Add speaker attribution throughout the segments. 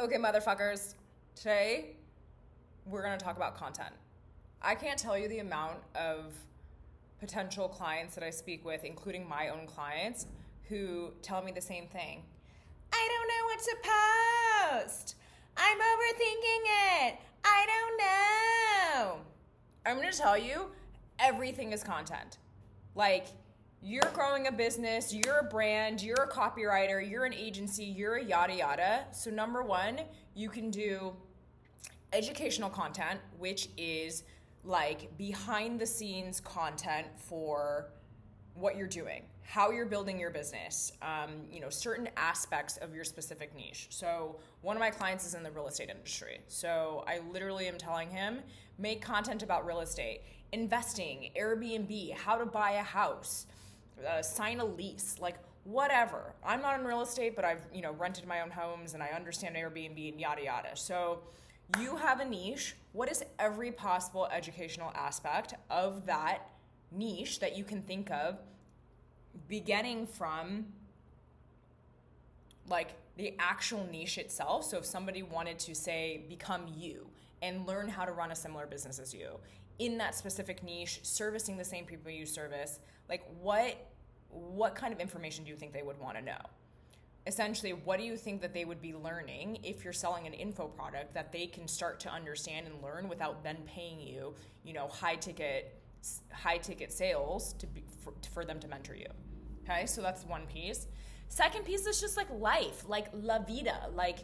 Speaker 1: Okay, motherfuckers. Today, we're going to talk about content. I can't tell you the amount of potential clients that I speak with, including my own clients, who tell me the same thing. I don't know what to post. I'm overthinking it. I don't know. I'm going to tell you, everything is content. Like, you're growing a business, you're a brand, you're a copywriter, you're an agency, you're a yada yada. So number one, you can do educational content, which is like behind the scenes content for what you're doing, how you're building your business, certain aspects of your specific niche. So one of my clients is in the real estate industry. So I literally am telling him, make content about real estate, investing, Airbnb, how to buy a house, sign a lease, like whatever. I'm not in real estate, but I've rented my own homes and I understand Airbnb and yada yada. So you have a niche. What is every possible educational aspect of that niche that you can think of, beginning from like the actual niche itself? So if somebody wanted to say become you and learn how to run a similar business as you in that specific niche, servicing the same people you service, like what kind of information do you think they would want to know? Essentially, what do you think that they would be learning if you're selling an info product that they can start to understand and learn without then paying you, high ticket sales for them to mentor you? Okay, so that's one piece. Second piece is just like life, like la vida, like,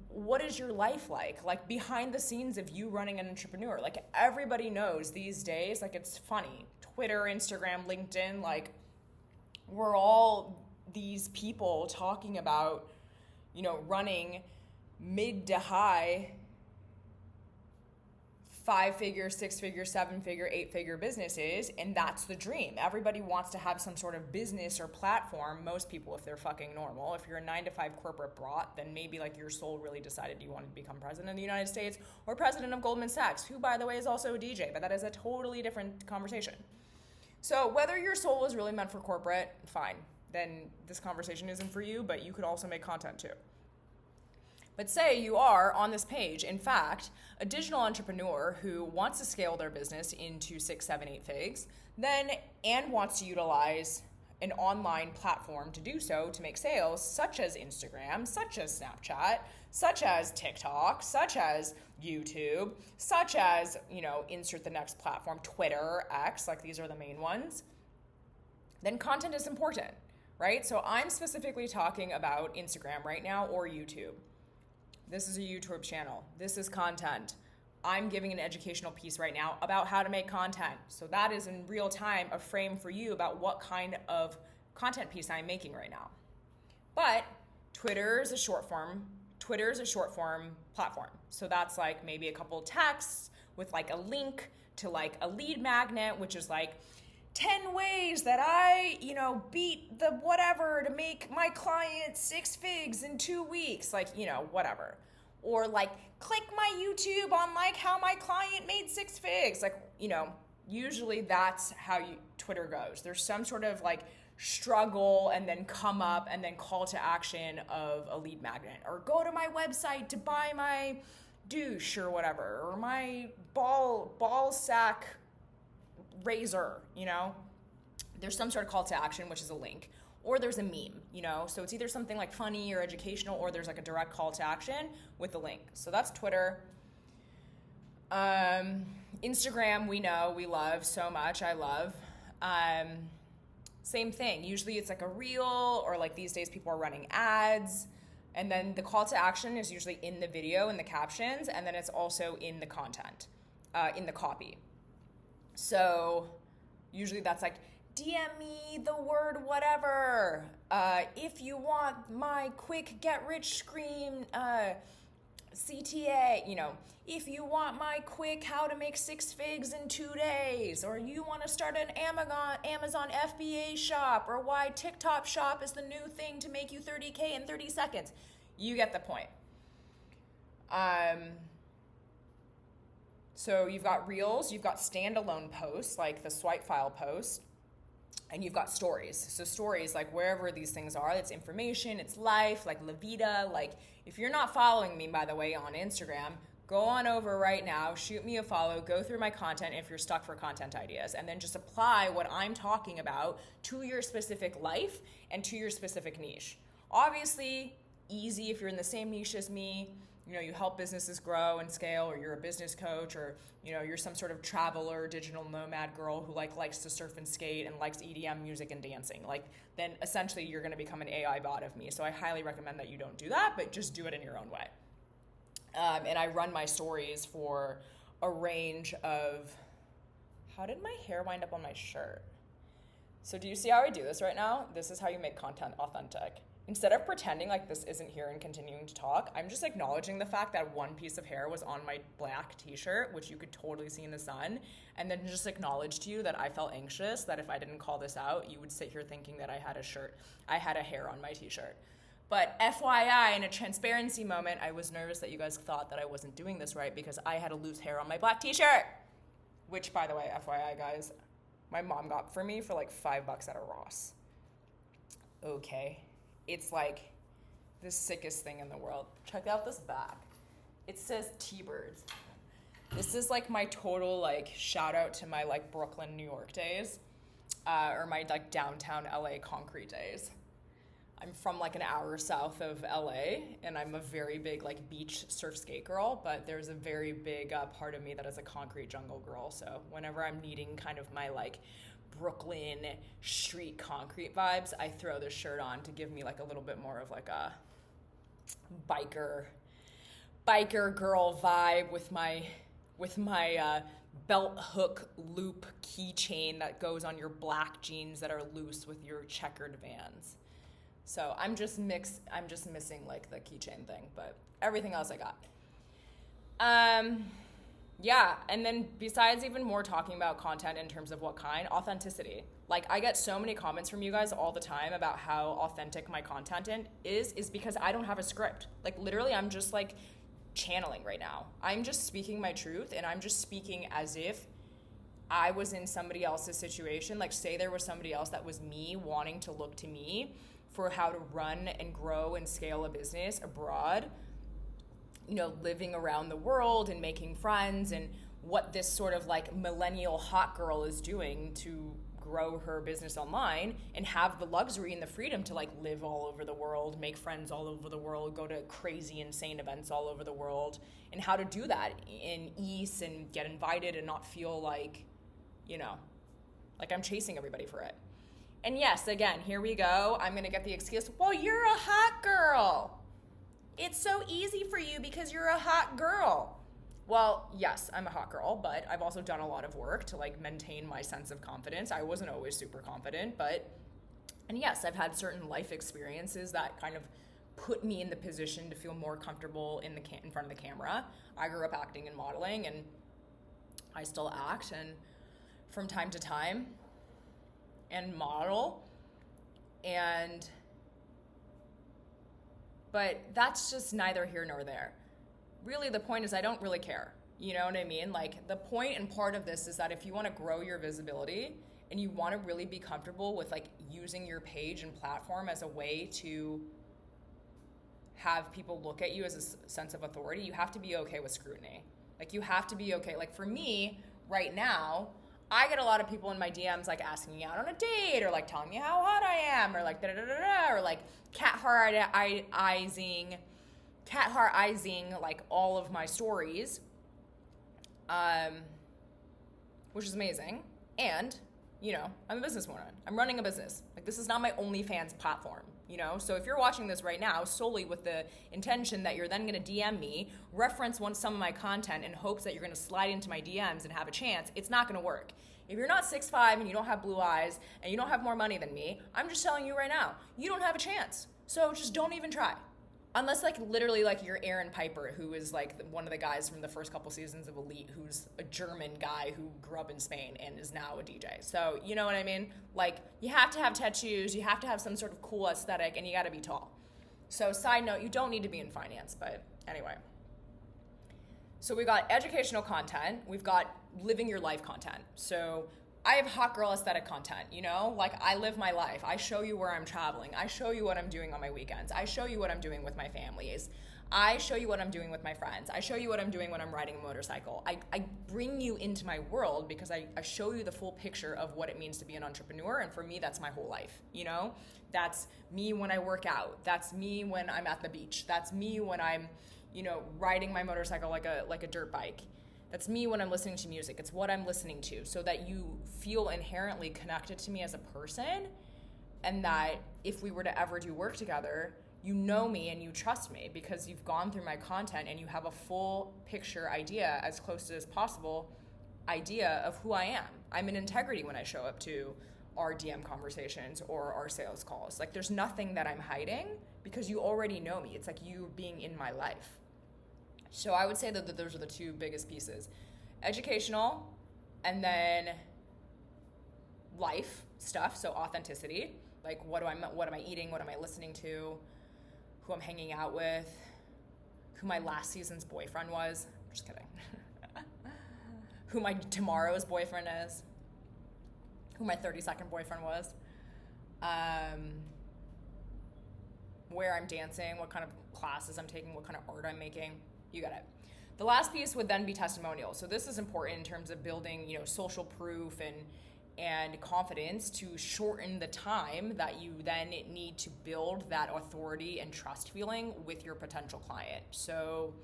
Speaker 1: what is your life like? Like behind the scenes of you running an entrepreneur. Like everybody knows these days, like it's funny, Twitter, Instagram, LinkedIn, like we're all these people talking about, running mid to high 5-figure, 6-figure, 7-figure, 8-figure businesses, and that's the dream. Everybody wants to have some sort of business or platform. Most people, if they're fucking normal. If you're a 9-to-5 corporate brat, then maybe like your soul really decided you wanted to become president of the United States or president of Goldman Sachs, who by the way is also a DJ, but that is a totally different conversation. So whether your soul is really meant for corporate, fine. Then this conversation isn't for you, but you could also make content too. But say you are on this page, in fact, a digital entrepreneur who wants to scale their business into 6, 7, 8 figs, and wants to utilize an online platform to do so to make sales, such as Instagram, such as Snapchat, such as TikTok, such as YouTube, such as, insert the next platform, Twitter, X, like these are the main ones, then content is important, right? So I'm specifically talking about Instagram right now or YouTube. This is a YouTube channel. This is content. I'm giving an educational piece right now about how to make content. So that is in real time a frame for you about what kind of content piece I'm making right now. But Twitter is a short form platform. So that's like maybe a couple texts with like a link to like a lead magnet, which is like 10 ways that I, beat the whatever to make my client 6 figs in 2 weeks, like, whatever. Or like, click my YouTube on like how my client made 6 figs. Like, usually that's how Twitter goes. There's some sort of like struggle and then come up and then call to action of a lead magnet. Or go to my website to buy my douche or whatever. Or my ball sack razor, there's some sort of call to action, which is a link, or there's a meme, so it's either something like funny or educational, or there's like a direct call to action with a link. So that's Twitter. Instagram, we love so much. I love. Same thing. Usually it's like a reel, or like these days people are running ads, and then the call to action is usually in the video, in the captions, and then it's also in the content, in the copy. So usually that's like, DM me the word whatever. If you want my quick get rich scheme CTA, if you want my quick how to make 6 figs in 2 days, or you want to start an Amazon FBA shop, or why TikTok shop is the new thing to make you 30K in 30 seconds. You get the point. So you've got reels, you've got standalone posts, like the swipe file post, and you've got stories. So stories, like wherever these things are, it's information, it's life, like La Vida. Like if you're not following me, by the way, on Instagram, go on over right now, shoot me a follow, go through my content if you're stuck for content ideas, and then just apply what I'm talking about to your specific life and to your specific niche. Obviously, easy if you're in the same niche as me. You know, you help businesses grow and scale, or you're a business coach, or, you know, you're some sort of traveler, digital nomad girl who likes to surf and skate and likes EDM music and dancing. Like, then essentially you're going to become an AI bot of me. So I highly recommend that you don't do that, but just do it in your own way. And I run my stories for a range of, how did my hair wind up on my shirt? So do you see how I do this right now? This is how you make content authentic. Instead of pretending like this isn't here and continuing to talk, I'm just acknowledging the fact that one piece of hair was on my black t-shirt, which you could totally see in the sun, and then just acknowledge to you that I felt anxious, that if I didn't call this out, you would sit here thinking that I had a hair on my t-shirt. But FYI, in a transparency moment, I was nervous that you guys thought that I wasn't doing this right because I had a loose hair on my black t-shirt. Which, by the way, FYI, guys, my mom got for me for like $5 at a Ross. Okay. It's like the sickest thing in the world. Check out this bag. It says T-Birds. This is like my total like shout out to my like Brooklyn, New York days, or my like downtown LA concrete days. I'm from like an hour south of LA, and I'm a very big like beach surf skate girl, but there's a very big part of me that is a concrete jungle girl. So whenever I'm needing kind of my like Brooklyn street concrete vibes, I throw this shirt on to give me like a little bit more of like a biker girl vibe with my belt hook loop keychain that goes on your black jeans that are loose with your checkered Vans. So I'm just missing like the keychain thing, but everything else I got. Yeah, and then besides even more talking about content in terms of what kind, authenticity. Like I get so many comments from you guys all the time about how authentic my content is because I don't have a script. Like literally I'm just like channeling right now. I'm just speaking my truth, and I'm just speaking as if I was in somebody else's situation. Like say there was somebody else that was me wanting to look to me for how to run and grow and scale a business abroad, you know, living around the world and making friends, and what this sort of like millennial hot girl is doing to grow her business online and have the luxury and the freedom to like live all over the world, make friends all over the world, go to crazy insane events all over the world, and how to do that in ease and get invited and not feel like, you know, like I'm chasing everybody for it. And yes, again, here we go. I'm going to get the excuse, well, you're a hot girl. It's so easy for you because you're a hot girl. Well, yes, I'm a hot girl, but I've also done a lot of work to like maintain my sense of confidence. I wasn't always super confident, and yes, I've had certain life experiences that kind of put me in the position to feel more comfortable in front of the camera. I grew up acting and modeling, and I still act and from time to time and model, but that's just neither here nor there. Really, the point is I don't really care. You know what I mean? Like, the point and part of this is that if you want to grow your visibility and you want to really be comfortable with like using your page and platform as a way to have people look at you as a sense of authority, you have to be okay with scrutiny. Like, you have to be okay. Like, for me, right now, I get a lot of people in my DMs like asking me out on a date, or like telling me how hot I am, or like da-da-da-da-da, or like cat heart-izing like all of my stories, which is amazing. And, you know, I'm a businesswoman. I'm running a business. Like, this is not my OnlyFans platform, you know? So if you're watching this right now solely with the intention that you're then going to DM me, reference some of my content in hopes that you're going to slide into my DMs and have a chance, it's not going to work. If you're not 6'5" and you don't have blue eyes and you don't have more money than me, I'm just telling you right now, you don't have a chance. So just don't even try. Unless like literally like you're Aaron Piper, who is like one of the guys from the first couple seasons of Elite, who's a German guy who grew up in Spain and is now a DJ. So you know what I mean? Like, you have to have tattoos, you have to have some sort of cool aesthetic, and you gotta be tall. So side note, you don't need to be in finance, but anyway. So we've got educational content, we've got living your life content. So I have hot girl aesthetic content, you know? Like, I live my life. I show you where I'm traveling. I show you what I'm doing on my weekends. I show you what I'm doing with my families. I show you what I'm doing with my friends. I show you what I'm doing when I'm riding a motorcycle. I bring you into my world because I show you the full picture of what it means to be an entrepreneur. And for me, that's my whole life, you know? That's me when I work out. That's me when I'm at the beach. That's me when I'm, you know, riding my motorcycle like a dirt bike. That's me when I'm listening to music. It's what I'm listening to, so that you feel inherently connected to me as a person, and that if we were to ever do work together, you know me and you trust me because you've gone through my content and you have a full picture idea, as close as possible, idea of who I am. I'm in integrity when I show up to our DM conversations or our sales calls. Like, there's nothing that I'm hiding because you already know me. It's like you being in my life. So I would say that those are the two biggest pieces: educational, and then life stuff. So authenticity, like what am I eating? What am I listening to? Who I'm hanging out with? Who my last season's boyfriend was? Just kidding. Who my tomorrow's boyfriend is? Who my 32nd boyfriend was? Where I'm dancing, what kind of classes I'm taking, what kind of art I'm making. You got it. The last piece would then be testimonials. So this is important in terms of building, you know, social proof and confidence to shorten the time that you then need to build that authority and trust feeling with your potential client. So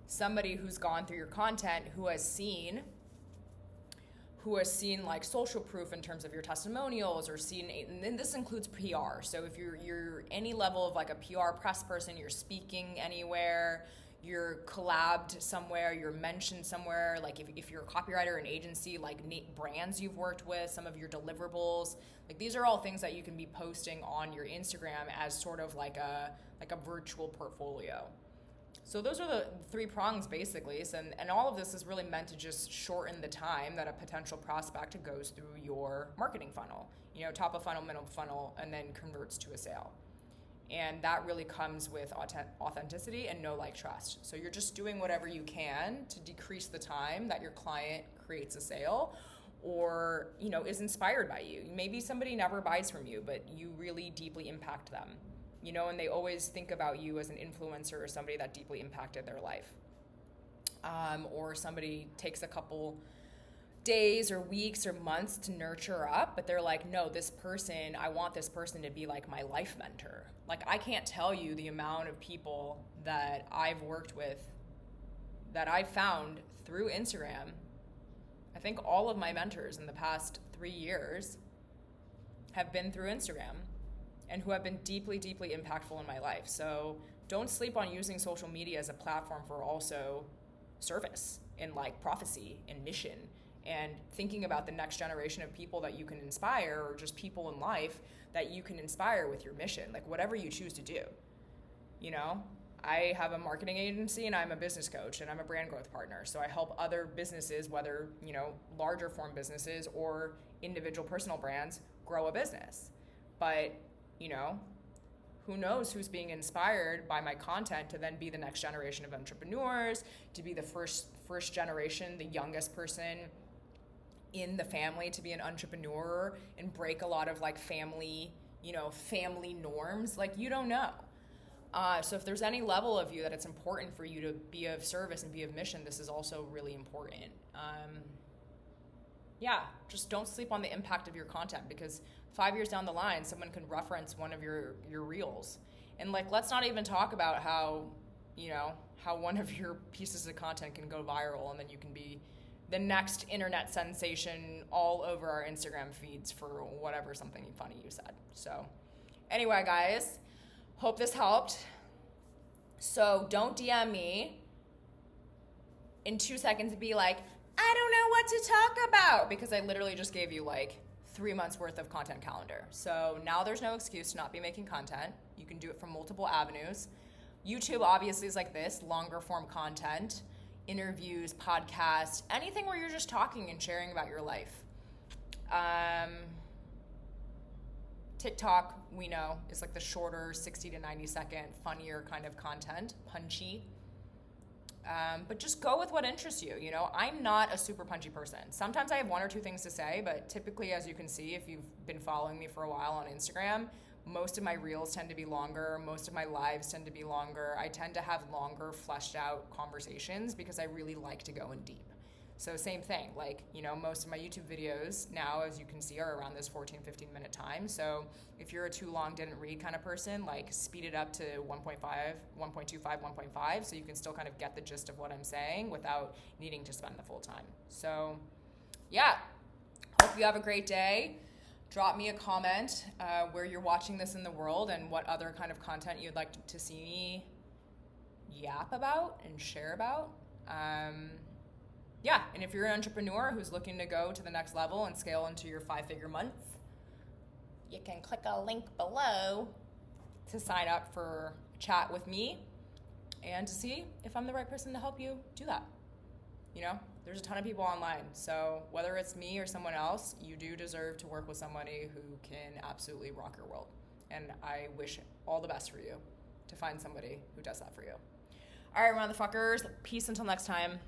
Speaker 1: somebody who's gone through your content, who has seen like social proof in terms of your testimonials, or seen, and this includes PR. So if you're any level of like a PR press person, you're speaking anywhere, you're collabed somewhere, you're mentioned somewhere, like if you're a copywriter or an agency, like brands you've worked with, some of your deliverables, like these are all things that you can be posting on your Instagram as sort of like a virtual portfolio. So those are the three prongs basically. So, and all of this is really meant to just shorten the time that a potential prospect goes through your marketing funnel, you know, top of funnel, middle of funnel, and then converts to a sale. And that really comes with authenticity and know, like, trust. So you're just doing whatever you can to decrease the time that your client creates a sale or, you know, is inspired by you. Maybe somebody never buys from you, but you really deeply impact them, you know, and they always think about you as an influencer or somebody that deeply impacted their life. Or somebody takes a couple days or weeks or months to nurture up, but they're like, no, this person, I want this person to be like my life mentor. Like, I can't tell you the amount of people that I've worked with that I found through Instagram. I think all of my mentors in the past 3 years have been through Instagram and who have been deeply, deeply impactful in my life. So don't sleep on using social media as a platform for also service and like prophecy and mission, and thinking about the next generation of people that you can inspire, or just people in life that you can inspire with your mission, like whatever you choose to do. You know, I have a marketing agency and I'm a business coach and I'm a brand growth partner. So I help other businesses, whether, you know, larger form businesses or individual personal brands, grow a business. But, you know, who knows who's being inspired by my content to then be the next generation of entrepreneurs, to be the first generation, the youngest person in the family to be an entrepreneur and break a lot of like family norms. Like, you don't know. So if there's any level of you that it's important for you to be of service and be of mission, this is also really important. Just don't sleep on the impact of your content, because 5 years down the line, someone could reference one of your reels. And like, let's not even talk about how one of your pieces of content can go viral and then you can be the next internet sensation all over our Instagram feeds for whatever, something funny you said. So anyway, guys, hope this helped. So don't DM me in 2 seconds and be like, I don't know what to talk about, because I literally just gave you like 3 months worth of content calendar. So now there's no excuse to not be making content. You can do it from multiple avenues. YouTube obviously is like this, longer form content, interviews, podcasts, anything where you're just talking and sharing about your life. TikTok, we know, is like the shorter 60 to 90 second, funnier kind of content, punchy. But just go with what interests you. You know, I'm not a super punchy person. Sometimes I have one or two things to say, but typically, as you can see, if you've been following me for a while on Instagram, most of my reels tend to be longer. Most of my lives tend to be longer. I tend to have longer, fleshed out conversations because I really like to go in deep. So same thing, like, you know, most of my YouTube videos now, as you can see, are around this 14, 15 minute time. So if you're a too long didn't read kind of person, like speed it up to 1.5, 1.25, 1.5, so you can still kind of get the gist of what I'm saying without needing to spend the full time. So yeah, hope you have a great day. Drop me a comment where you're watching this in the world and what other kind of content you'd like to see me yap about and share about. Yeah, and if you're an entrepreneur who's looking to go to the next level and scale into your 5-figure month, you can click a link below to sign up for a chat with me and to see if I'm the right person to help you do that. You know, there's a ton of people online, so whether it's me or someone else, you do deserve to work with somebody who can absolutely rock your world. And I wish all the best for you to find somebody who does that for you. All right, motherfuckers, peace until next time.